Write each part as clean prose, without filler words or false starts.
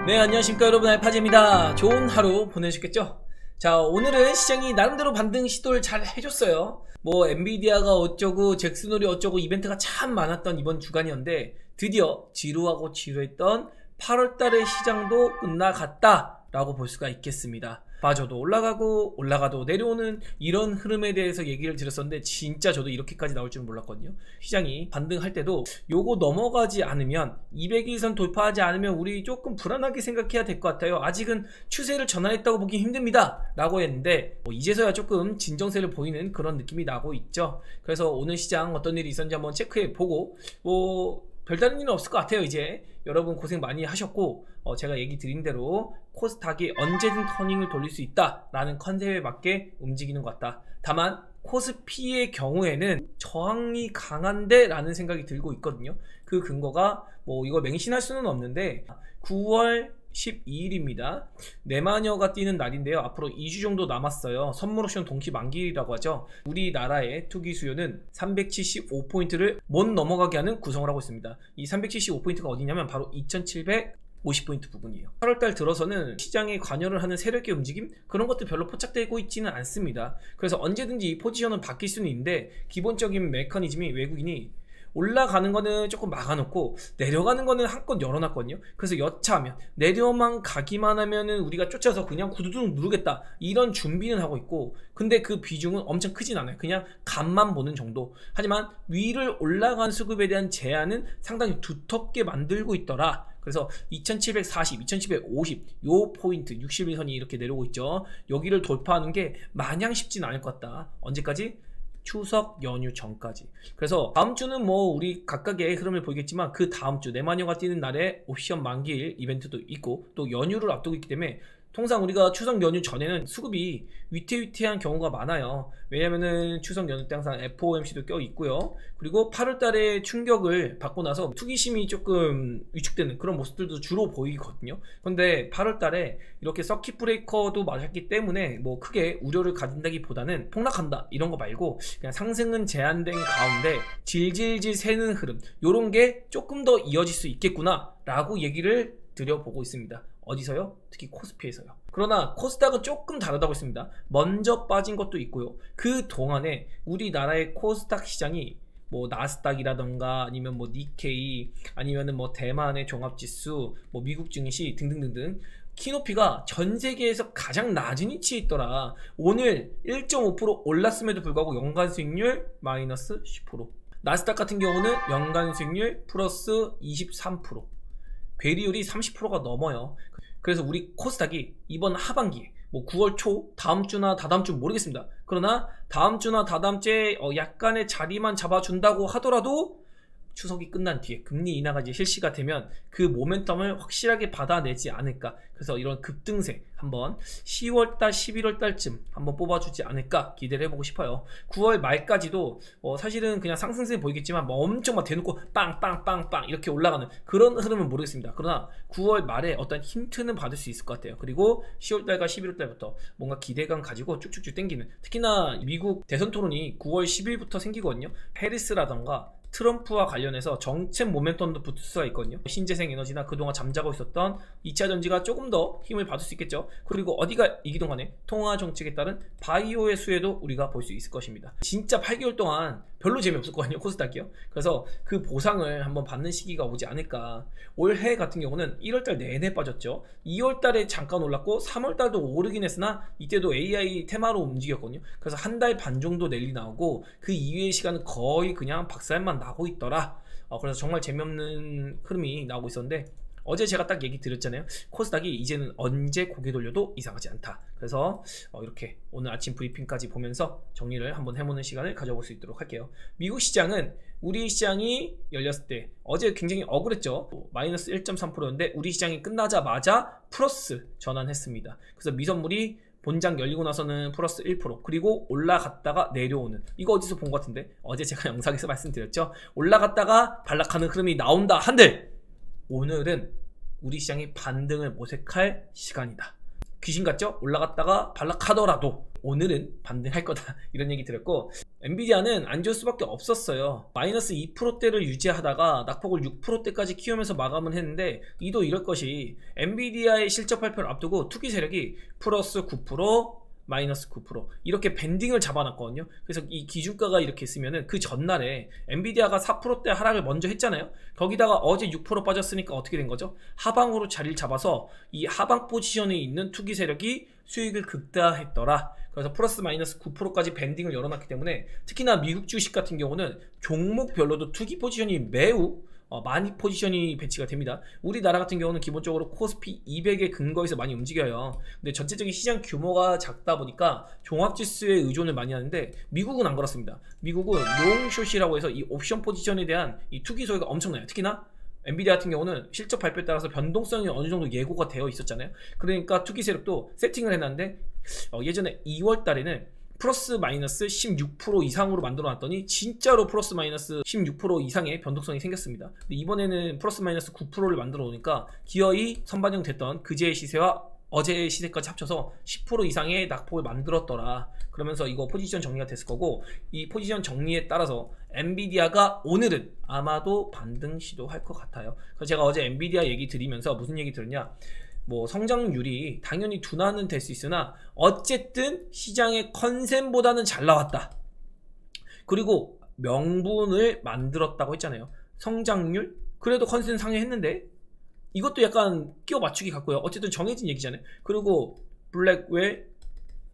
네, 안녕하십니까 여러분, 알파즈입니다. 좋은 하루 보내셨겠죠? 자, 오늘은 시장이 나름대로 반등 시도를 잘 해줬어요. 뭐 엔비디아가 어쩌고 잭슨홀이 어쩌고 이벤트가 참 많았던 이번 주간이었는데, 드디어 지루하고 지루했던 8월달의 시장도 끝나갔다 라고 볼 수가 있겠습니다. 봐줘도 올라가고 올라가도 내려오는 이런 흐름에 대해서 얘기를 드렸었는데, 진짜 저도 이렇게까지 나올 줄은 몰랐거든요. 시장이 반등할 때도 요거 넘어가지 않으면, 200일선 돌파하지 않으면 우리 조금 불안하게 생각해야 될 것 같아요. 아직은 추세를 전환했다고 보기 힘듭니다 라고 했는데, 이제서야 조금 진정세를 보이는 그런 느낌이 나고 있죠. 그래서 오늘 시장 어떤 일이 있었는지 한번 체크해보고, 별다른 일은 없을 것 같아요. 이제 여러분 고생 많이 하셨고, 제가 얘기 드린 대로 코스닥이 언제든 터닝을 돌릴 수 있다 라는 컨셉에 맞게 움직이는 것 같다. 다만 코스피의 경우에는 저항이 강한데 라는 생각이 들고 있거든요. 그 근거가 이걸 맹신할 수는 없는데, 9월 12일입니다. 내마녀가 뛰는 날인데요. 앞으로 2주 정도 남았어요. 선물 옵션 동시 만기라고 하죠. 우리나라의 투기 수요는 375포인트를 못 넘어가게 하는 구성을 하고 있습니다. 이 375포인트가 어디냐면 바로 2750포인트 부분이에요. 8월달 들어서는 시장에 관여를 하는 세력의 움직임, 그런 것도 별로 포착되고 있지는 않습니다. 그래서 언제든지 이 포지션은 바뀔 수는 있는데, 기본적인 메커니즘이 외국인이 올라가는 거는 조금 막아놓고 내려가는 거는 한껏 열어놨거든요. 그래서 여차하면 내려만 가기만 하면은 우리가 쫓아서 그냥 구두둑 누르겠다, 이런 준비는 하고 있고, 근데 그 비중은 엄청 크진 않아요. 그냥 간만 보는 정도. 하지만 위를 올라간 수급에 대한 제한은 상당히 두텁게 만들고 있더라. 그래서 2740, 2750 요 포인트 61선이 이렇게 내려오고 있죠. 여기를 돌파하는 게 마냥 쉽진 않을 것 같다. 언제까지? 추석 연휴 전까지. 그래서 다음 주는 우리 각각의 흐름을 보이겠지만, 그 다음 주 내마녀가 뛰는 날에 옵션 만기일 이벤트도 있고, 또 연휴를 앞두고 있기 때문에 통상 우리가 추석 연휴 전에는 수급이 위태위태한 경우가 많아요. 왜냐면은 추석 연휴 때 항상 FOMC도 껴 있고요. 그리고 8월달에 충격을 받고 나서 투기심이 조금 위축되는 그런 모습들도 주로 보이거든요. 근데 8월달에 이렇게 서킷 브레이커도 맞았기 때문에 크게 우려를 가진다기보다는 폭락한다 이런 거 말고, 그냥 상승은 제한된 가운데 질질질 새는 흐름, 요런 게 조금 더 이어질 수 있겠구나 라고 얘기를 드려보고 있습니다. 어디서요? 특히 코스피에서요. 그러나 코스닥은 조금 다르다고 했습니다. 먼저 빠진 것도 있고요. 그 동안에 우리나라의 코스닥 시장이 나스닥이라던가 아니면 니케이, 아니면은 대만의 종합지수, 미국 증시 등등등등 키높이가 전 세계에서 가장 낮은 위치에 있더라. 오늘 1.5% 올랐음에도 불구하고 연간 수익률 마이너스 10%. 나스닥 같은 경우는 연간 수익률 플러스 23%. 괴리율이 30%가 넘어요. 그래서 우리 코스닥이 이번 하반기에 9월 초, 다음 주나 다다음 주 모르겠습니다. 그러나 다음 주나 다다음 주에 약간의 자리만 잡아준다고 하더라도, 추석이 끝난 뒤에 금리 인하가 이제 실시가 되면 그 모멘텀을 확실하게 받아내지 않을까. 그래서 이런 급등세 한번 10월달 11월달쯤 한번 뽑아주지 않을까 기대를 해보고 싶어요. 9월 말까지도 사실은 그냥 상승세 보이겠지만 엄청 대놓고 빵빵빵빵 이렇게 올라가는 그런 흐름은 모르겠습니다. 그러나 9월 말에 어떤 힌트는 받을 수 있을 것 같아요. 그리고 10월달과 11월달부터 뭔가 기대감 가지고 쭉쭉쭉 당기는, 특히나 미국 대선 토론이 9월 10일부터 생기거든요. 해리스라던가 트럼프와 관련해서 정책 모멘텀도 붙을 수가 있거든요. 신재생 에너지나 그동안 잠자고 있었던 2차 전지가 조금 더 힘을 받을 수 있겠죠. 그리고 어디가 이기던 간에 통화 정책에 따른 바이오의 수혜도 우리가 볼 수 있을 것입니다. 진짜 8개월 동안 별로 재미없었거든요, 코스닥이요. 그래서 그 보상을 한번 받는 시기가 오지 않을까. 올해 같은 경우는 1월달 내내 빠졌죠. 2월달에 잠깐 올랐고 3월달도 오르긴 했으나 이때도 AI 테마로 움직였거든요. 그래서 한 달 반 정도 랠리 나오고, 그 이외의 시간은 거의 그냥 박살만 나고 있더라. 그래서 정말 재미없는 흐름이 나오고 있었는데, 어제 제가 딱 얘기 드렸잖아요. 코스닥이 이제는 언제 고개 돌려도 이상하지 않다. 그래서 이렇게 오늘 아침 브리핑까지 보면서 정리를 한번 해보는 시간을 가져볼 수 있도록 할게요. 미국 시장은 우리 시장이 열렸을 때 어제 굉장히 억울했죠. 마이너스 1.3%였는데 우리 시장이 끝나자마자 플러스 전환했습니다. 그래서 미선물이 본장 열리고 나서는 플러스 1%, 그리고 올라갔다가 내려오는, 이거 어디서 본 것 같은데, 어제 제가 영상에서 말씀드렸죠. 올라갔다가 반락하는 흐름이 나온다 한들, 오늘은 우리 시장이 반등을 모색할 시간이다. 귀신 같죠? 올라갔다가 반락하더라도 오늘은 반등할 거다 이런 얘기 드렸고, 엔비디아는 안 좋을 수밖에 없었어요. 마이너스 2%대를 유지하다가 낙폭을 6%대까지 키우면서 마감은 했는데, 이도 이럴 것이 엔비디아의 실적 발표를 앞두고 투기 세력이 플러스 9%, 마이너스 9% 이렇게 밴딩을 잡아놨거든요. 그래서 이 기준가가 이렇게 있으면은 그 전날에 엔비디아가 4%대 하락을 먼저 했잖아요. 거기다가 어제 6% 빠졌으니까 어떻게 된 거죠? 하방으로 자리를 잡아서 이 하방 포지션에 있는 투기 세력이 수익을 극대화했더라. 그래서 플러스 마이너스 9%까지 밴딩을 열어놨기 때문에, 특히나 미국 주식 같은 경우는 종목별로도 투기 포지션이 매우 많이 포지션이 배치가 됩니다. 우리나라 같은 경우는 기본적으로 코스피 200에 근거해서 많이 움직여요. 근데 전체적인 시장 규모가 작다 보니까 종합지수에 의존을 많이 하는데, 미국은 안 그렇습니다. 미국은 롱숏이라고 해서 이 옵션 포지션에 대한 이 투기 소유가 엄청나요. 특히나 엔비디아 같은 경우는 실적 발표에 따라서 변동성이 어느 정도 예고가 되어 있었잖아요. 그러니까 투기 세력도 세팅을 해놨는데, 예전에 2월 달에는 플러스 마이너스 16% 이상으로 만들어 놨더니 진짜로 플러스 마이너스 16% 이상의 변동성이 생겼습니다. 근데 이번에는 플러스 마이너스 9%를 만들어 놓으니까 기어이 선반영됐던 그제의 시세와 어제의 시세까지 합쳐서 10% 이상의 낙폭을 만들었더라. 그러면서 이거 포지션 정리가 됐을 거고, 이 포지션 정리에 따라서 엔비디아가 오늘은 아마도 반등 시도할 것 같아요. 그래서 제가 어제 엔비디아 얘기 드리면서 무슨 얘기 들었냐, 뭐 성장률이 당연히 둔화는 될 수 있으나 어쨌든 시장의 컨센보다는 잘 나왔다. 그리고 명분을 만들었다고 했잖아요. 성장률? 그래도 컨센 상회했는데, 이것도 약간 끼워 맞추기 같고요. 어쨌든 정해진 얘기잖아요. 그리고 블랙웰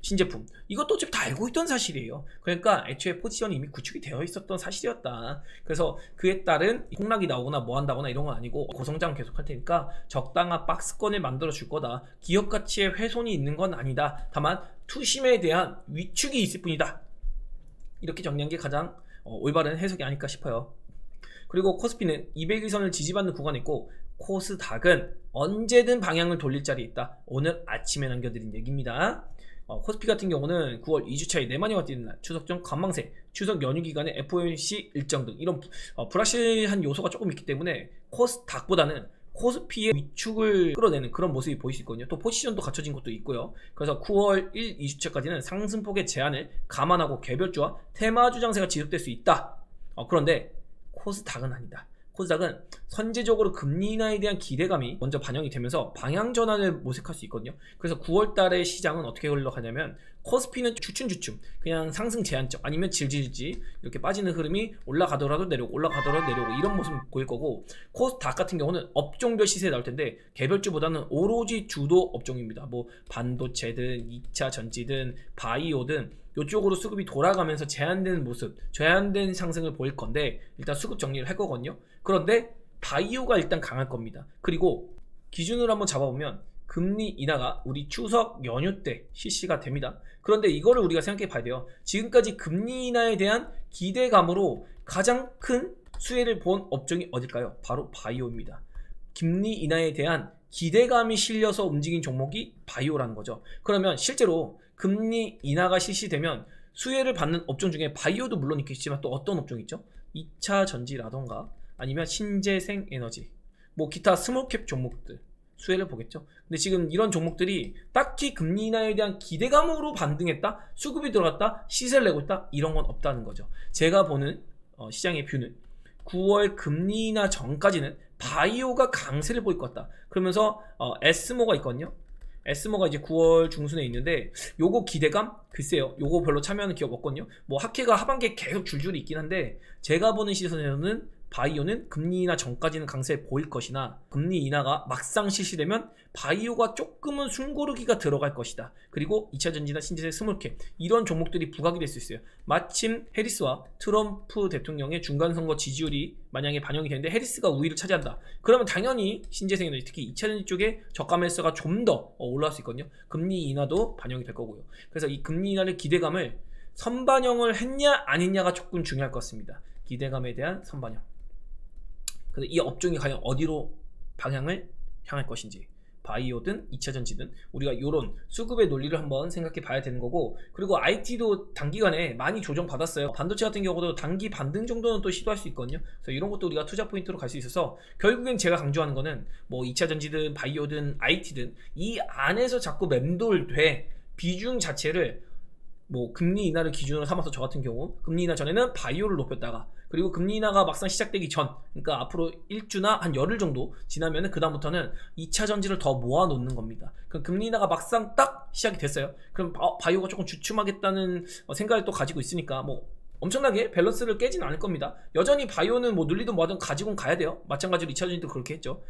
신제품, 이것도 어차피 다 알고 있던 사실이에요. 그러니까 애초에 포지션이 이미 구축이 되어 있었던 사실이었다. 그래서 그에 따른 폭락이 나오거나 뭐 한다거나 이런 건 아니고, 고성장 계속 할 테니까 적당한 박스권을 만들어 줄 거다. 기업 가치에 훼손이 있는 건 아니다. 다만 투심에 대한 위축이 있을 뿐이다. 이렇게 정리한 게 가장 올바른 해석이 아닐까 싶어요. 그리고 코스피는 200일선을 지지받는 구간에 있고, 코스닥은 언제든 방향을 돌릴 자리에 있다. 오늘 아침에 남겨드린 얘기입니다. 코스피 같은 경우는 9월 2주차에 내만이가 뛰는 날, 추석 전 관망세, 추석 연휴 기간에 FOMC 일정 등 이런 불확실한 요소가 조금 있기 때문에 코스닥보다는 코스피의 위축을 끌어내는 그런 모습이 보일 수 있거든요. 또 포지션도 갖춰진 것도 있고요. 그래서 9월 1, 2주차까지는 상승폭의 제한을 감안하고 개별주와 테마주 장세가 지속될 수 있다. 그런데 코스닥은 아니다. 코스닥은 선제적으로 금리 인하에 대한 기대감이 먼저 반영이 되면서 방향 전환을 모색할 수 있거든요. 그래서 9월 달의 시장은 어떻게 흘러가냐면, 코스피는 주춤주춤 그냥 상승 제한적 아니면 질질질 이렇게 빠지는 흐름이 올라가더라도 내려오고 올라가더라도 내려오고 이런 모습을 보일 거고, 코스닥 같은 경우는 업종별 시세에 나올 텐데 개별주보다는 오로지 주도 업종입니다. 뭐 반도체든 2차 전지든 바이오든 이쪽으로 수급이 돌아가면서 제한된 모습, 제한된 상승을 보일 건데, 일단 수급 정리를 할 거거든요. 그런데 바이오가 일단 강할 겁니다. 그리고 기준으로 한번 잡아보면 금리 인하가 우리 추석 연휴 때 실시가 됩니다. 그런데 이거를 우리가 생각해 봐야 돼요. 지금까지 금리 인하에 대한 기대감으로 가장 큰 수혜를 본 업종이 어딜까요? 바로 바이오입니다. 금리 인하에 대한 기대감이 실려서 움직인 종목이 바이오라는 거죠. 그러면 실제로 금리 인하가 실시되면 수혜를 받는 업종 중에 바이오도 물론 있겠지만 또 어떤 업종이 있죠? 2차 전지라던가 아니면 신재생 에너지, 뭐 기타 스몰캡 종목들 수혜를 보겠죠. 근데 지금 이런 종목들이 딱히 금리 인하에 대한 기대감으로 반등했다, 수급이 들어갔다, 시세를 내고 있다, 이런 건 없다는 거죠. 제가 보는 시장의 뷰는 9월 금리 인하 전까지는 바이오가 강세를 보일 것 같다. 그러면서 에스모가 있거든요. 에스모가 이제 9월 중순에 있는데, 요거 기대감? 글쎄요. 요거 별로 참여하는 기업 없거든요. 뭐 학회가 하반기에 계속 줄줄이 있긴 한데, 제가 보는 시선에서는 바이오는 금리 인하 전까지는 강세 보일 것이나, 금리 인하가 막상 실시되면 바이오가 조금은 숨고르기가 들어갈 것이다. 그리고 2차 전지나 신재생 스몰캡 이런 종목들이 부각이 될 수 있어요. 마침 해리스와 트럼프 대통령의 중간선거 지지율이 만약에 반영이 되는데 해리스가 우위를 차지한다. 그러면 당연히 신재생 에너지, 특히 2차 전지 쪽에 저가 매수가 좀 더 올라갈 수 있거든요. 금리 인하도 반영이 될 거고요. 그래서 이 금리 인하의 기대감을 선반영을 했냐 안 했냐가 조금 중요할 것 같습니다. 기대감에 대한 선반영. 그래서 이 업종이 과연 어디로 방향을 향할 것인지, 바이오든 2차전지든 우리가 요런 수급의 논리를 한번 생각해 봐야 되는 거고, 그리고 IT도 단기간에 많이 조정받았어요. 반도체 같은 경우도 단기 반등 정도는 또 시도할 수 있거든요. 그래서 이런 것도 우리가 투자 포인트로 갈 수 있어서, 결국엔 제가 강조하는 거는 뭐 2차전지든 바이오든 IT든 이 안에서 자꾸 맴돌돼 비중 자체를 뭐 금리 인하를 기준으로 삼아서, 저 같은 경우 금리 인하 전에는 바이오를 높였다가, 그리고 금리 인하가 막상 시작되기 전, 그러니까 앞으로 일주나 한 열흘 정도 지나면은 그 다음부터는 2차 전지를 더 모아 놓는 겁니다. 그럼 금리 인하가 막상 딱 시작이 됐어요. 그럼 바이오가 조금 주춤하겠다는 생각을 또 가지고 있으니까 뭐 엄청나게 밸런스를 깨진 않을 겁니다. 여전히 바이오는 뭐 눌리든 뭐든 가지고는 가야 돼요. 마찬가지로 2차 전지도 그렇게 했죠.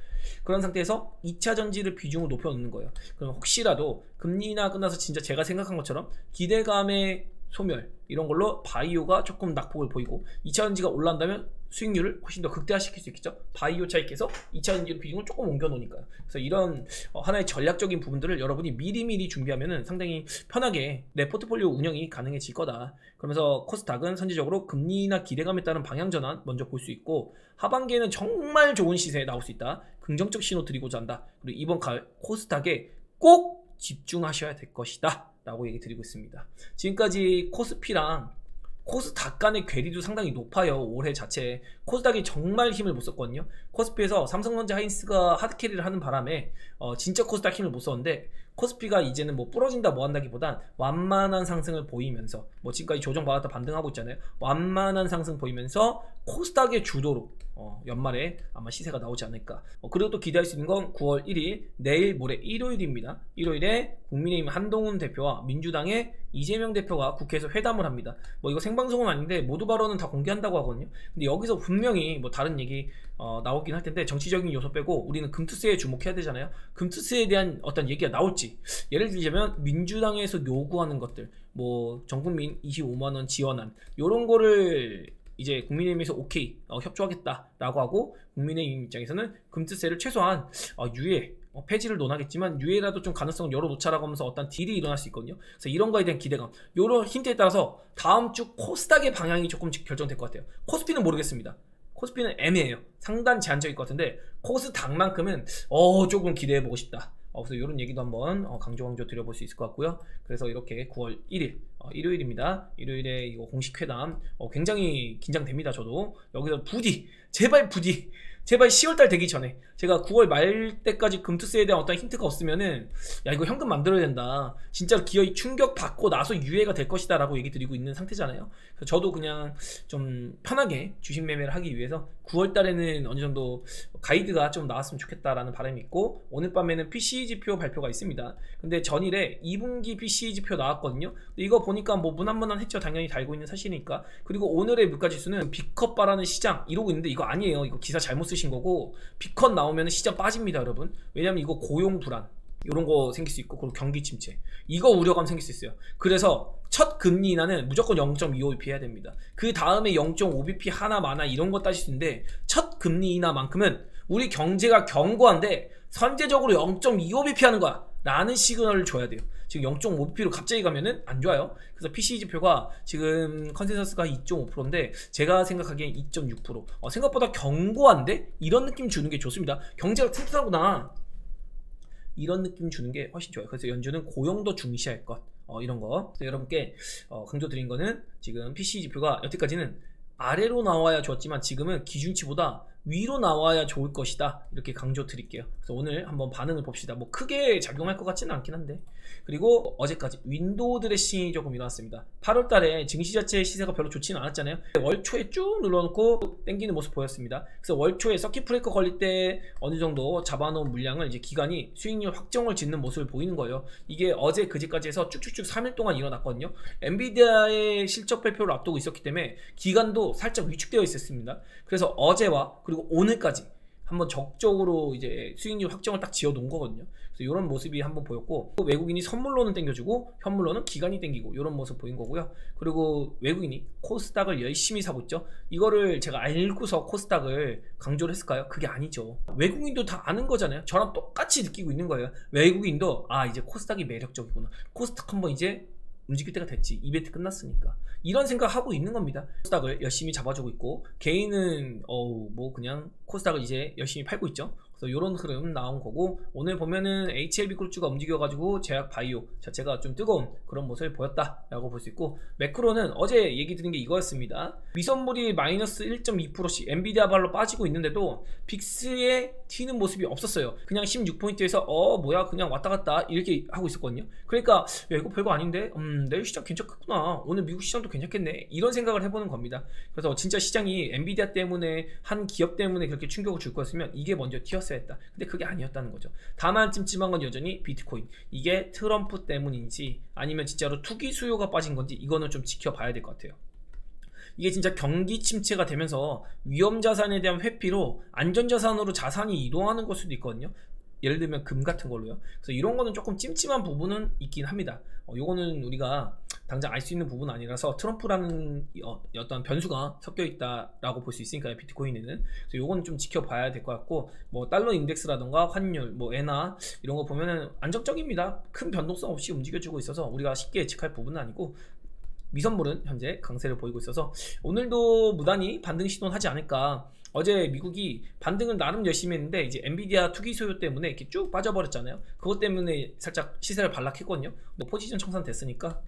그런 상태에서 2차 전지를 비중을 높여 놓는 거예요. 그럼 혹시라도 금리 인하 끝나서 진짜 제가 생각한 것처럼 기대감의 소멸 이런 걸로 바이오가 조금 낙폭을 보이고 2차 전지가 올라간다면 수익률을 훨씬 더 극대화시킬 수 있겠죠. 바이오 차익해서 2차 전지 비중을 조금 옮겨 놓으니까요. 그래서 이런 하나의 전략적인 부분들을 여러분이 미리미리 준비하면은 상당히 편하게 내 포트폴리오 운영이 가능해질 거다. 그러면서 코스닥은 선제적으로 금리나 기대감에 따른 방향 전환 먼저 볼 수 있고, 하반기에는 정말 좋은 시세에 나올 수 있다. 긍정적 신호 드리고자 한다. 그리고 이번 가을 코스닥에 꼭 집중하셔야 될 것이다 라고 얘기 드리고 있습니다. 지금까지 코스피랑 코스닥 간의 괴리도 상당히 높아요. 올해 자체에 코스닥이 정말 힘을 못 썼거든요. 코스피에서 삼성전자 하이닉스가 하드캐리를 하는 바람에 진짜 코스닥 힘을 못 썼는데, 코스피가 이제는 뭐 부러진다 뭐 한다기보단 완만한 상승을 보이면서, 뭐 지금까지 조정받았다 반등하고 있잖아요. 완만한 상승 보이면서 코스닥의 주도로 연말에 아마 시세가 나오지 않을까. 그리고 또 기대할 수 있는 건 9월 1일 내일 모레 일요일입니다. 일요일에 국민의힘 한동훈 대표와 민주당의 이재명 대표가 국회에서 회담을 합니다. 뭐 이거 생방송은 아닌데 모두 발언은 다 공개한다고 하거든요. 근데 여기서 분명히 뭐 다른 얘기 나오긴 할 텐데, 정치적인 요소 빼고 우리는 금투세에 주목해야 되잖아요. 금투세에 대한 어떤 얘기가 나올지, 예를 들자면 민주당에서 요구하는 것들, 뭐 전국민 25만원 지원안 요런 거를 이제 국민의힘에서 오케이 협조하겠다라고 하고, 국민의힘 입장에서는 금투세를 최소한 유예 폐지를 논하겠지만 유예라도 좀 가능성을 열어놓자라고 하면서 어떤 딜이 일어날 수 있거든요. 그래서 이런 거에 대한 기대감, 요런 힌트에 따라서 다음 주 코스닥의 방향이 조금씩 결정될 것 같아요. 코스피는 모르겠습니다. 코스피는 애매해요. 상단 제한적일 것 같은데 코스닥만큼은 조금 기대해보고 싶다. 그래서 이런 얘기도 한번 강조 드려볼 수 있을 것 같고요. 그래서 이렇게 9월 1일 일요일입니다. 일요일에 이거 공식 회담 굉장히 긴장됩니다. 저도 여기서 부디 제발 10월달 되기 전에, 제가 9월 말 때까지 금투세에 대한 어떤 힌트가 없으면은 야 이거 현금 만들어야 된다, 진짜로 기어이 충격 받고 나서 유예가 될 것이다 라고 얘기 드리고 있는 상태잖아요. 그래서 저도 그냥 좀 편하게 주식 매매를 하기 위해서 9월 달에는 어느 정도 가이드가 좀 나왔으면 좋겠다라는 바람이 있고, 오늘 밤에는 PCE 지표 발표가 있습니다. 근데 전일에 2분기 PCE 지표 나왔거든요. 이거 보니까 뭐 무난무난했죠. 당연히 달고 있는 사실이니까. 그리고 오늘의 물가지수는 B컷 바라는 시장 이러고 있는데 이거 아니에요. 이거 기사 잘못 쓰신 거고, B컷 나오면 시장 빠집니다 여러분. 왜냐면 이거 고용 불안 이런 거 생길 수 있고, 그리고 경기 침체 이거 우려감 생길 수 있어요. 그래서 첫 금리 인하는 무조건 0.25bp 해야 됩니다. 그 다음에 0.5bp 하나 마나 이런 거 따질 수 있는데, 첫 금리 인하만큼은 우리 경제가 견고한데 선제적으로 0.25bp 하는 거야 라는 시그널을 줘야 돼요. 지금 0.5bp로 갑자기 가면은 안 좋아요. 그래서 PCE 지표가 지금 컨센서스가 2.5%인데 제가 생각하기엔 2.6%. 생각보다 견고한데 이런 느낌 주는 게 좋습니다. 경제가 튼튼하구나 이런 느낌 주는 게 훨씬 좋아요. 그래서 연준은 고용도 중시할 것 이런 거. 그래서 여러분께 강조 드린 거는, 지금 PCE 지표가 여태까지는 아래로 나와야 좋았지만 지금은 기준치보다 위로 나와야 좋을 것이다, 이렇게 강조 드릴게요. 그래서 오늘 한번 반응을 봅시다. 뭐 크게 작용할 것 같지는 않긴 한데. 그리고 어제까지 윈도우 드레싱이 조금 일어났습니다. 8월 달에 증시 자체의 시세가 별로 좋지는 않았잖아요. 월 초에 쭉 눌러놓고 땡기는 모습 보였습니다. 그래서 월 초에 서킷 브레이커 걸릴 때 어느 정도 잡아놓은 물량을 이제 기관이 수익률 확정을 짓는 모습을 보이는 거예요. 이게 어제 그제까지 해서 쭉쭉쭉 3일 동안 일어났거든요. 엔비디아의 실적 발표를 앞두고 있었기 때문에 기관도 살짝 위축되어 있었습니다. 그래서 어제와 그리고 오늘까지 한번 적극적으로 이제 수익률 확정을 딱 지어 놓은 거거든요. 그래서 이런 모습이 한번 보였고, 외국인이 선물로는 땡겨주고 현물로는 기관이 땡기고 이런 모습 보인 거고요. 그리고 외국인이 코스닥을 열심히 사고 있죠. 이거를 제가 알고서 코스닥을 강조를 했을까요? 그게 아니죠. 외국인도 다 아는 거잖아요. 저랑 똑같이 느끼고 있는 거예요. 외국인도 이제 코스닥이 매력적이구나, 코스닥 한번 이제 움직일 때가 됐지, 이벤트 끝났으니까, 이런 생각하고 있는 겁니다. 코스닥을 열심히 잡아주고 있고, 개인은 뭐 그냥 코스닥을 이제 열심히 팔고 있죠. 그래서 이런 흐름 나온 거고, 오늘 보면은 HLB 그룹주가 움직여가지고 제약 바이오 자체가 좀 뜨거운 그런 모습을 보였다라고 볼 수 있고, 매크로는 어제 얘기 드린 게 이거였습니다. 미선물이 마이너스 1.2%씩 엔비디아 발로 빠지고 있는데도 빅스에 튀는 모습이 없었어요. 그냥 16포인트에서 뭐야 그냥 왔다 갔다 이렇게 하고 있었거든요. 그러니까 야, 이거 별거 아닌데 내일 시장 괜찮겠구나, 오늘 미국 시장도 괜찮겠네, 이런 생각을 해보는 겁니다. 그래서 진짜 시장이 엔비디아 때문에, 한 기업 때문에 그렇게 충격을 줄 거였으면 이게 먼저 튀었어야 했다. 근데 그게 아니었다는 거죠. 다만 찜찜한 건 여전히 비트코인, 이게 트럼프 때문인지 아니면 진짜로 투기 수요가 빠진 건지 이거는 좀 지켜봐야 될 것 같아요. 이게 진짜 경기 침체가 되면서 위험 자산에 대한 회피로 안전 자산으로 자산이 이동하는 걸 수도 있거든요. 예를 들면 금 같은 걸로요. 그래서 이런 거는 조금 찜찜한 부분은 있긴 합니다. 요거는 우리가 당장 알 수 있는 부분은 아니라서 트럼프라는 어떤 변수가 섞여 있다라고 볼 수 있으니까요, 비트코인에는. 그래서 요거는 좀 지켜봐야 될 것 같고, 뭐 달러 인덱스라던가 환율, 뭐 엔화 이런 거 보면은 안정적입니다. 큰 변동성 없이 움직여주고 있어서 우리가 쉽게 예측할 부분은 아니고, 미선물은 현재 강세를 보이고 있어서 오늘도 무단히 반등 시도는 하지 않을까. 어제 미국이 반등은 나름 열심히 했는데 이제 엔비디아 투기 소요 때문에 이렇게 쭉 빠져버렸잖아요. 그것 때문에 살짝 시세를 반락했거든요. 뭐 포지션 청산됐으니까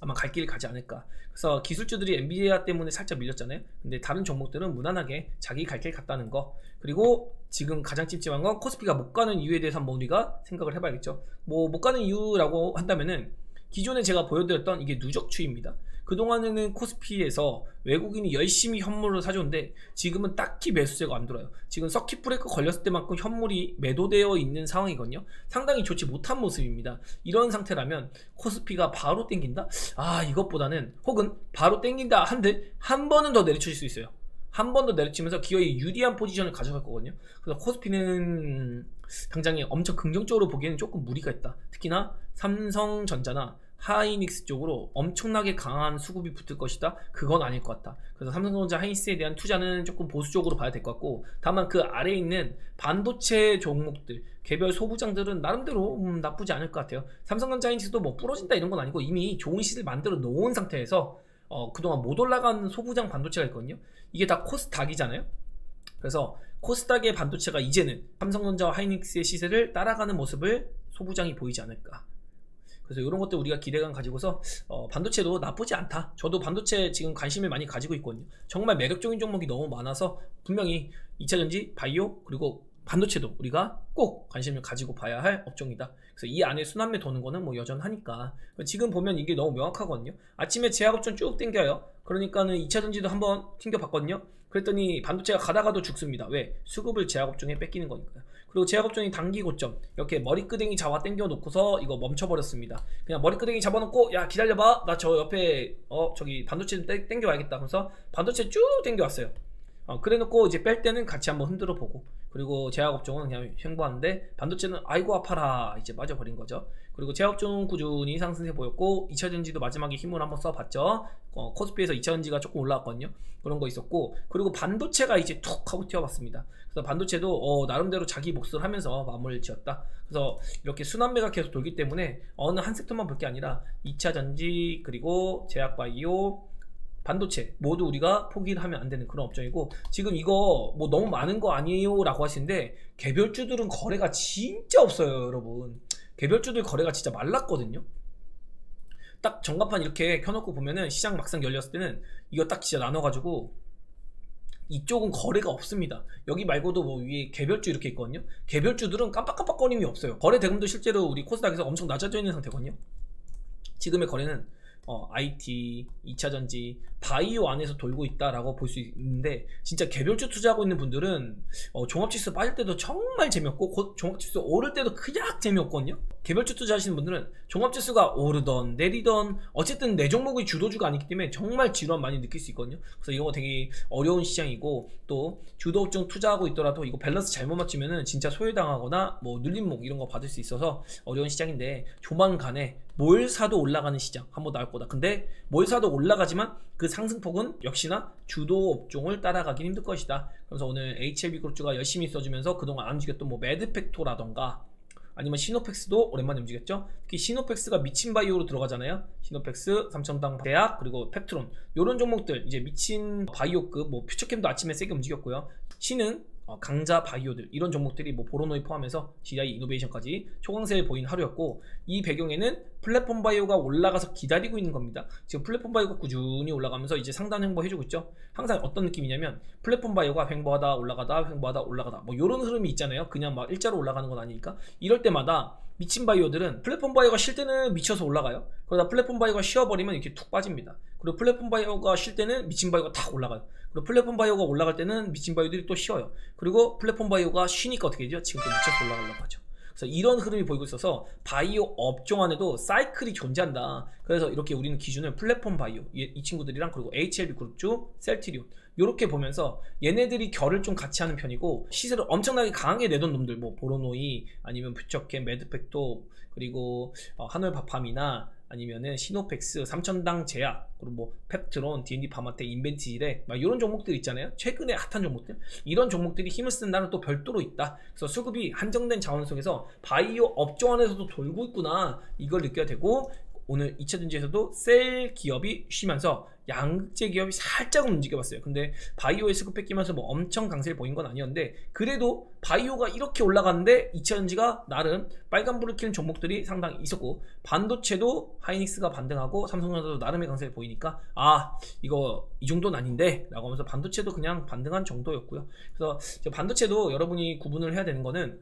아마 갈 길 가지 않을까. 그래서 기술주들이 엔비디아 때문에 살짝 밀렸잖아요. 근데 다른 종목들은 무난하게 자기 갈 길 갔다는 거. 그리고 지금 가장 찜찜한 건 코스피가 못 가는 이유에 대해서 한번 우리가 생각을 해봐야겠죠. 뭐 못 가는 이유라고 한다면은, 기존에 제가 보여드렸던 이게 누적추입니다. 그동안에는 코스피에서 외국인이 열심히 현물을 사줬는데 지금은 딱히 매수세가 안 들어요. 지금 서킷 브레이크 걸렸을 때만큼 현물이 매도되어 있는 상황이거든요. 상당히 좋지 못한 모습입니다. 이런 상태라면 코스피가 바로 땡긴다? 이것보다는, 혹은 바로 땡긴다 한들 한 번은 더 내리칠 수 있어요. 한 번 더 내리치면서 기어이 유리한 포지션을 가져갈 거거든요. 그래서 코스피는 당장에 엄청 긍정적으로 보기에는 조금 무리가 있다. 특히나 삼성전자나 하이닉스 쪽으로 엄청나게 강한 수급이 붙을 것이다, 그건 아닐 것 같다. 그래서 삼성전자, 하이닉스에 대한 투자는 조금 보수적으로 봐야 될 것 같고, 다만 그 아래에 있는 반도체 종목들, 개별 소부장들은 나름대로 나쁘지 않을 것 같아요. 삼성전자, 하이닉스도 뭐 부러진다 이런 건 아니고 이미 좋은 시세를 만들어 놓은 상태에서 그동안 못 올라간 소부장 반도체가 있거든요. 이게 다 코스닥이잖아요. 그래서 코스닥의 반도체가 이제는 삼성전자와 하이닉스의 시세를 따라가는 모습을 소부장이 보이지 않을까. 그래서 이런 것들 우리가 기대감 가지고서 반도체도 나쁘지 않다. 저도 반도체 지금 관심을 많이 가지고 있거든요. 정말 매력적인 종목이 너무 많아서 분명히 2차전지, 바이오, 그리고 반도체도 우리가 꼭 관심을 가지고 봐야 할 업종이다. 그래서 이 안에 순환매 도는 거는 뭐 여전하니까. 지금 보면 이게 너무 명확하거든요. 아침에 제약업종 쭉 땡겨요. 그러니까는 2차전지도 한번 튕겨봤거든요. 그랬더니 반도체가 가다가도 죽습니다. 왜? 수급을 제약업종에 뺏기는 거니까요. 그리고 제약업종이 단기 고점, 이렇게 머리끄댕이 잡아 당겨 놓고서 이거 멈춰버렸습니다. 그냥 머리끄댕이 잡아놓고, 야 기다려봐, 나 저 옆에 저기 반도체 좀 당겨 와야겠다 하면서 반도체 쭉 당겨 왔어요. 그래놓고 이제 뺄 때는 같이 한번 흔들어 보고, 그리고 제약업종은 그냥 횡보하는데 반도체는 아이고 아파라 이제 빠져버린 거죠. 그리고 제약업종은 꾸준히 상승세 보였고, 2차전지도 마지막에 힘을 한번 써봤죠. 코스피에서 2차전지가 조금 올라왔거든요. 그런 거 있었고, 그리고 반도체가 이제 툭 하고 튀어봤습니다. 그래서 반도체도 나름대로 자기 몫을 하면서 마무리를 지었다. 그래서 이렇게 순환매가 계속 돌기 때문에 어느 한 섹터만 볼 게 아니라 2차전지, 그리고 제약바이오, 반도체 모두 우리가 포기를 하면 안 되는 그런 업종이고, 지금 이거 뭐 너무 많은 거 아니에요 라고 하시는데 개별주들은 거래가 진짜 없어요. 여러분, 개별주들 거래가 진짜 말랐거든요. 딱 전간판 이렇게 켜놓고 보면은 시장 막상 열렸을 때는 이거 딱 진짜 나눠가지고 이쪽은 거래가 없습니다. 여기 말고도 뭐 위에 개별주 이렇게 있거든요. 개별주들은 깜빡깜빡거림이 없어요. 거래 대금도 실제로 우리 코스닥에서 엄청 낮아져 있는 상태거든요. 지금의 거래는 IT, 2차전지, 바이오 안에서 돌고 있다라고 볼 수 있는데, 진짜 개별주 투자하고 있는 분들은 종합지수 빠질 때도 정말 재미없고 종합지수 오를 때도 그냥 재미없거든요. 개별주 투자하시는 분들은 종합지수가 오르던 내리던 어쨌든 내 종목의 주도주가 아니기 때문에 정말 지루함 많이 느낄 수 있거든요. 그래서 이거 되게 어려운 시장이고, 또 주도업종 투자하고 있더라도 이거 밸런스 잘못 맞추면은 진짜 소외당하거나 뭐 눌림목 이런 거 받을 수 있어서 어려운 시장인데, 조만간에 뭘 사도 올라가는 시장 한번 나올 거다. 근데 뭘 사도 올라가지만 그 상승폭은 역시나 주도 업종을 따라가긴 힘들 것이다. 그래서 오늘 HLB 그룹주가 열심히 써주면서 그동안 안 움직였던 뭐 매드팩토라던가 아니면 시노펙스도 오랜만에 움직였죠. 특히 시노펙스가 미친 바이오로 들어가잖아요. 시노펙스, 삼천당 대학, 그리고 펩트론 요런 종목들 이제 미친 바이오급, 뭐 퓨처캠도 아침에 세게 움직였고요. 신은 강자 바이오들 이런 종목들이 뭐 보로노이 포함해서 GI 이노베이션까지 초강세를 보인 하루였고, 이 배경에는 플랫폼 바이오가 올라가서 기다리고 있는 겁니다. 지금 플랫폼 바이오가 꾸준히 올라가면서 이제 상단 횡보 해주고 있죠. 항상 어떤 느낌이냐면 플랫폼 바이오가 횡보하다 올라가다 횡보하다 올라가다 뭐 이런 흐름이 있잖아요. 그냥 막 일자로 올라가는 건 아니니까. 이럴 때마다 미친 바이오들은 플랫폼 바이오가 쉴 때는 미쳐서 올라가요. 그러다 플랫폼 바이오가 쉬어버리면 이렇게 툭 빠집니다. 그리고 플랫폼 바이오가 쉴 때는 미친 바이오가 탁 올라가요. 그리고 플랫폼 바이오가 올라갈 때는 미친 바이오들이 또 쉬어요. 그리고 플랫폼 바이오가 쉬니까 어떻게 되죠? 지금 또 미쳐서 올라가려고 하죠. 그래서 이런 흐름이 보이고 있어서 바이오 업종 안에도 사이클이 존재한다. 그래서 이렇게 우리는 기준을 플랫폼 바이오 이 친구들이랑 그리고 HLB 그룹주, 셀트리온 이렇게 보면서 얘네들이 결을 좀 같이 하는 편이고, 시세를 엄청나게 강하게 내던 놈들 뭐 보로노이 아니면 퓨처캠, 매드팩토 그리고 한올바팜이나 아니면은 시노펙스, 삼천당 제약, 그리고 뭐 펩트론, D&D 파마텍, 인벤티지레 막 이런 종목들 있잖아요. 최근에 핫한 종목들, 이런 종목들이 힘을 쓰는 날은 또 별도로 있다. 그래서 수급이 한정된 자원 속에서 바이오 업종 안에서도 돌고 있구나, 이걸 느껴야 되고, 오늘 2차전지에서도 셀 기업이 쉬면서 양극재 기업이 살짝 움직여봤어요. 근데 바이오에 수급 뺏기면서 뭐 엄청 강세를 보인 건 아니었는데, 그래도 바이오가 이렇게 올라갔는데 2차전지가 나름 빨간불을 켜는 종목들이 상당히 있었고, 반도체도 하이닉스가 반등하고 삼성전자도 나름의 강세를 보이니까 이거 이 정도는 아닌데 라고 하면서 반도체도 그냥 반등한 정도였고요. 그래서 반도체도 여러분이 구분을 해야 되는 거는,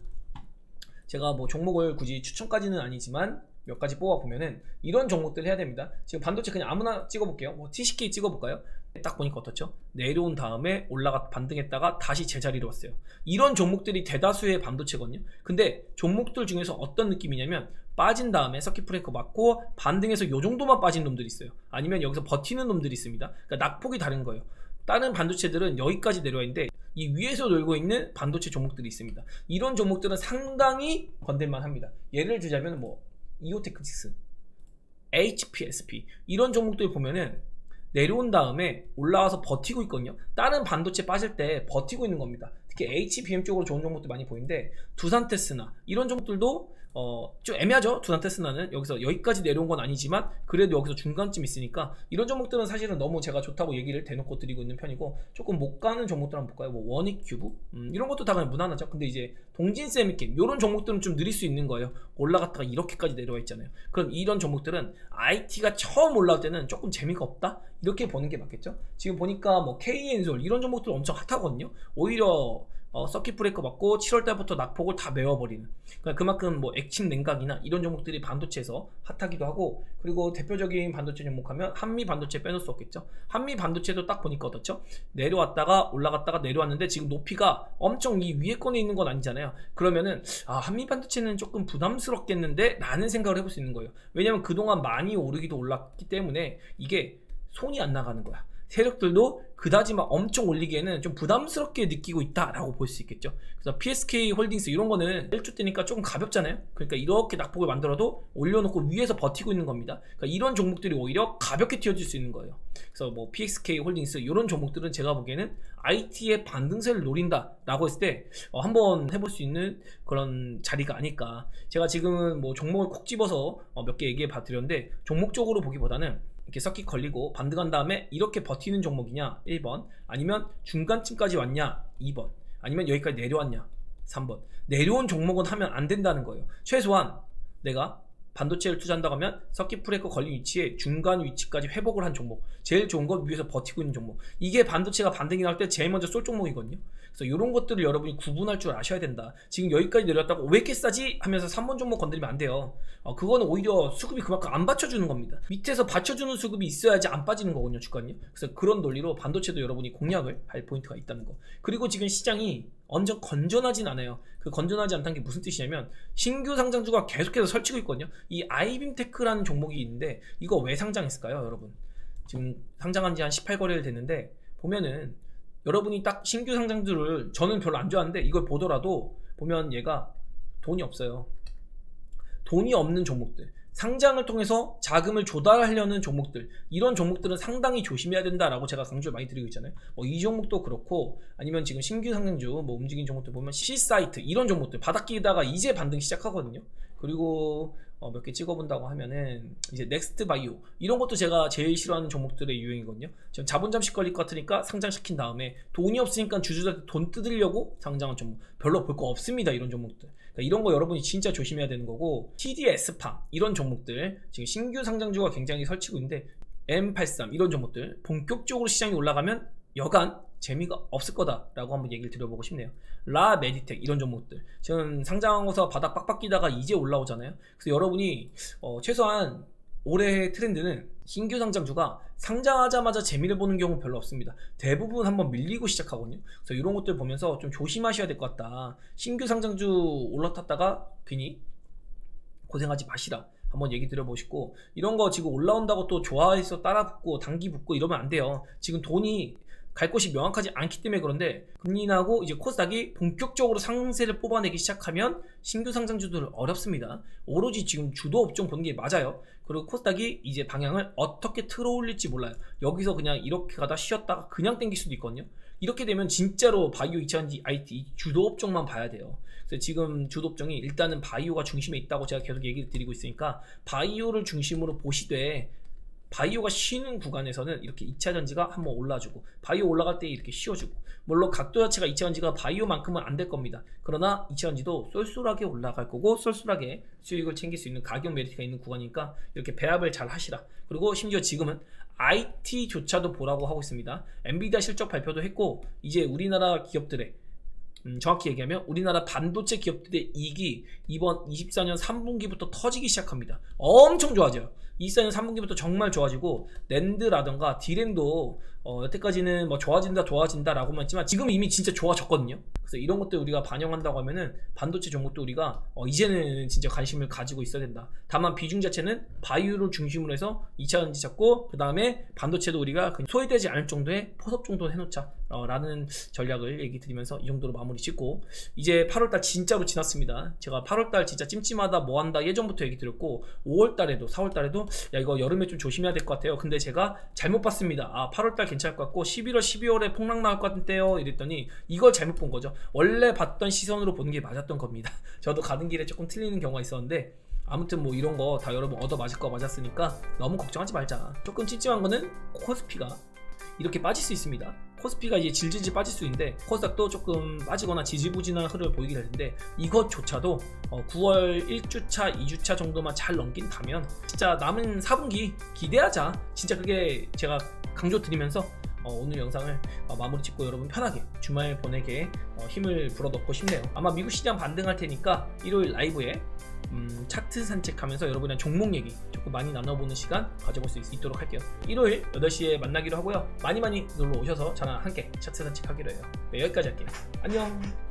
제가 뭐 종목을 굳이 추천까지는 아니지만 몇 가지 뽑아보면은 이런 종목들 해야 됩니다. 지금 반도체 그냥 아무나 찍어볼게요. 뭐 TCK 찍어볼까요? 딱 보니까 어떻죠? 내려온 다음에 반등했다가 다시 제자리로 왔어요. 이런 종목들이 대다수의 반도체거든요. 근데 종목들 중에서 어떤 느낌이냐면, 빠진 다음에 서킷 브레이커 맞고 반등해서 요 정도만 빠진 놈들이 있어요. 아니면 여기서 버티는 놈들이 있습니다. 그러니까 낙폭이 다른 거예요. 다른 반도체들은 여기까지 내려와 있는데 이 위에서 놀고 있는 반도체 종목들이 있습니다. 이런 종목들은 상당히 건들만 합니다. 예를 들자면 뭐 이오테크닉스, HPSP 이런 종목들 보면은 내려온 다음에 올라와서 버티고 있거든요. 다른 반도체 빠질 때 버티고 있는 겁니다. 특히 HBM 쪽으로 좋은 종목들 많이 보이는데, 두산테스나 이런 종목들도 좀 애매하죠. 두산테스나는 여기서 여기까지 내려온 건 아니지만 그래도 여기서 중간쯤 있으니까, 이런 종목들은 사실은 너무 제가 좋다고 얘기를 대놓고 드리고 있는 편이고, 조금 못 가는 종목들 한번 볼까요? 뭐 원익큐브 이런 것도 다 그냥 무난하죠. 근데 이제 동진세미캠 이런 종목들은 좀 느릴 수 있는 거예요. 올라갔다가 이렇게까지 내려와 있잖아요. 그럼 이런 종목들은 IT가 처음 올라올 때는 조금 재미가 없다, 이렇게 보는 게 맞겠죠. 지금 보니까 뭐 KN솔 이런 종목들 엄청 핫하거든요. 오히려 서킷 브레이커 맞고 7월달부터 낙폭을 다 메워버리는, 그러니까 그만큼 뭐 액침 냉각이나 이런 종목들이 반도체에서 핫하기도 하고, 그리고 대표적인 반도체 종목하면 한미 반도체 빼놓을 수 없겠죠. 한미 반도체도 딱 보니까 어떻죠? 내려왔다가 올라갔다가 내려왔는데 지금 높이가 엄청 이 위에 권에 있는 건 아니잖아요. 그러면은 한미 반도체는 조금 부담스럽겠는데 라는 생각을 해볼 수 있는 거예요. 왜냐면 그동안 많이 오르기도 올랐기 때문에 이게 손이 안 나가는 거야. 세력들도 그다지 막 엄청 올리기에는 좀 부담스럽게 느끼고 있다라고 볼 수 있겠죠. 그래서 PSK 홀딩스 이런 거는 1주 때니까 조금 가볍잖아요. 그러니까 이렇게 낙폭을 만들어도 올려놓고 위에서 버티고 있는 겁니다. 그러니까 이런 종목들이 오히려 가볍게 튀어질 수 있는 거예요. 그래서 뭐 PSK 홀딩스 이런 종목들은 제가 보기에는 IT의 반등세를 노린다라고 했을 때 한번 해볼 수 있는 그런 자리가 아닐까. 제가 지금은 뭐 종목을 콕 집어서 몇 개 얘기해 봐 드렸는데, 종목적으로 보기보다는 이렇게 서킷 걸리고 반등한 다음에 이렇게 버티는 종목이냐 1번, 아니면 중간쯤까지 왔냐 2번, 아니면 여기까지 내려왔냐 3번. 내려온 종목은 하면 안 된다는 거예요. 최소한 내가 반도체를 투자한다고 하면 서킷 브레이커 걸린 위치에 중간 위치까지 회복을 한 종목, 제일 좋은 건 위에서 버티고 있는 종목, 이게 반도체가 반등이 나올 때 제일 먼저 쏠 종목이거든요. 그래서 이런 것들을 여러분이 구분할 줄 아셔야 된다. 지금 여기까지 내려왔다고 왜 이렇게 싸지? 하면서 3번 종목 건드리면 안 돼요. 그거는 오히려 수급이 그만큼 안 받쳐주는 겁니다. 밑에서 받쳐주는 수급이 있어야지 안 빠지는 거거든요, 주가는요. 그래서 그런 논리로 반도체도 여러분이 공략을 할 포인트가 있다는 거. 그리고 지금 시장이 완전 건전하진 않아요. 그 건전하지 않다는 게 무슨 뜻이냐면, 신규 상장주가 계속해서 설치고 있거든요. 이 아이빔테크라는 종목이 있는데 이거 왜 상장했을까요, 여러분? 지금 상장한 지 한 18거래일 됐는데 보면은 여러분이 딱 신규 상장주를, 저는 별로 안 좋아하는데 이걸 보더라도 보면 얘가 돈이 없어요. 돈이 없는 종목들, 상장을 통해서 자금을 조달하려는 종목들, 이런 종목들은 상당히 조심해야 된다라고 제가 강조를 많이 드리고 있잖아요. 뭐 이 종목도 그렇고, 아니면 지금 신규 상장주 뭐 움직인 종목들 보면 C사이트 이런 종목들 바닥 끼다가 이제 반등 시작하거든요. 그리고 몇 개 찍어본다고 하면은 이제 넥스트 바이오 이런 것도 제가 제일 싫어하는 종목들의 유형이거든요. 지금 자본 잠식 걸릴 것 같으니까 상장시킨 다음에 돈이 없으니까 주주들한테 돈 뜯으려고 상장은 좀 별로 볼 거 없습니다. 이런 종목들. 그러니까 이런 거 여러분이 진짜 조심해야 되는 거고, TDS팜 이런 종목들 지금 신규 상장주가 굉장히 설치고 있는데 M83 이런 종목들 본격적으로 시장이 올라가면 여간 재미가 없을 거다라고 한번 얘기를 드려보고 싶네요. 라메디텍 이런 종목들 지금 상장하고서 바닥 빡빡 끼다가 이제 올라오잖아요. 그래서 여러분이 최소한 올해의 트렌드는 신규 상장주가 상장하자마자 재미를 보는 경우는 별로 없습니다. 대부분 한번 밀리고 시작하거든요. 그래서 이런 것들 보면서 좀 조심하셔야 될 것 같다. 신규 상장주 올라탔다가 괜히 고생하지 마시라 한번 얘기 드려보시고, 이런 거 지금 올라온다고 또 좋아해서 따라 붙고 단기 붙고 이러면 안 돼요. 지금 돈이 갈 곳이 명확하지 않기 때문에. 그런데 금리 인하고 이제 코스닥이 본격적으로 상세를 뽑아내기 시작하면 신규 상장주들은 어렵습니다. 오로지 지금 주도 업종 보는 게 맞아요. 그리고 코스닥이 이제 방향을 어떻게 틀어 올릴지 몰라요. 여기서 그냥 이렇게 가다 쉬었다가 그냥 땡길 수도 있거든요. 이렇게 되면 진짜로 바이오, 2차전지, IT 주도 업종만 봐야 돼요. 그래서 지금 주도 업종이 일단은 바이오가 중심에 있다고 제가 계속 얘기를 드리고 있으니까 바이오를 중심으로 보시되, 바이오가 쉬는 구간에서는 이렇게 2차전지가 한번 올라주고, 바이오 올라갈 때 이렇게 쉬어주고, 물론 각도 자체가 2차전지가 바이오만큼은 안 될 겁니다. 그러나 2차전지도 쏠쏠하게 올라갈 거고 쏠쏠하게 수익을 챙길 수 있는 가격 메리트가 있는 구간이니까 이렇게 배합을 잘 하시라. 그리고 심지어 지금은 IT조차도 보라고 하고 있습니다. 엔비디아 실적 발표도 했고, 이제 우리나라 기업들의 정확히 얘기하면 우리나라 반도체 기업들의 이익이 이번 24년 3분기부터 터지기 시작합니다. 엄청 좋아져요. 24년 3분기부터 정말 좋아지고, 낸드라던가 디램도 여태까지는 뭐 좋아진다 라고만 했지만 지금 이미 진짜 좋아졌거든요. 그래서 이런 것들 우리가 반영한다고 하면은 반도체 종목도 우리가 이제는 진짜 관심을 가지고 있어야 된다. 다만 비중 자체는 바이오를 중심으로 해서 2차전지 잡고, 그 다음에 반도체도 우리가 소외되지 않을 정도의 포섭 정도는 해놓자 라는 전략을 얘기 드리면서 이 정도로 마무리 짓고, 이제 8월달 진짜로 지났습니다. 제가 8월달 진짜 찜찜하다 뭐한다 예전부터 얘기 드렸고, 5월달에도 4월달에도 야 이거 여름에 좀 조심해야 될 것 같아요. 근데 제가 잘못 봤습니다. 8월달 괜찮을 것 같고 11월 12월에 폭락 나올 것 같은데요 이랬더니 이걸 잘못 본 거죠. 원래 봤던 시선으로 보는 게 맞았던 겁니다. 저도 가는 길에 조금 틀리는 경우가 있었는데, 아무튼 뭐 이런 거 다 여러분 얻어 맞을 거 맞았으니까 너무 걱정하지 말자. 조금 찝찝한 거는 코스피가 이렇게 빠질 수 있습니다. 코스피가 이제 질질 빠질 수 있는데 코스닥도 조금 빠지거나 지지부진한 흐름을 보이게 될 텐데, 이것조차도 9월 1주차 2주차 정도만 잘 넘긴다면 진짜 남은 4분기 기대하자. 진짜 그게 제가 강조 드리면서 오늘 영상을 마무리 짓고 여러분 편하게 주말 보내게 힘을 불어넣고 싶네요. 아마 미국 시장 반등할 테니까 일요일 라이브에 차트 산책하면서 여러분이랑 종목 얘기 조금 많이 나눠보는 시간 가져볼 수 있도록 할게요. 일요일 8시에 만나기로 하고요. 많이 놀러 오셔서 저랑 함께 차트 산책하기로 해요. 네, 여기까지 할게요. 안녕.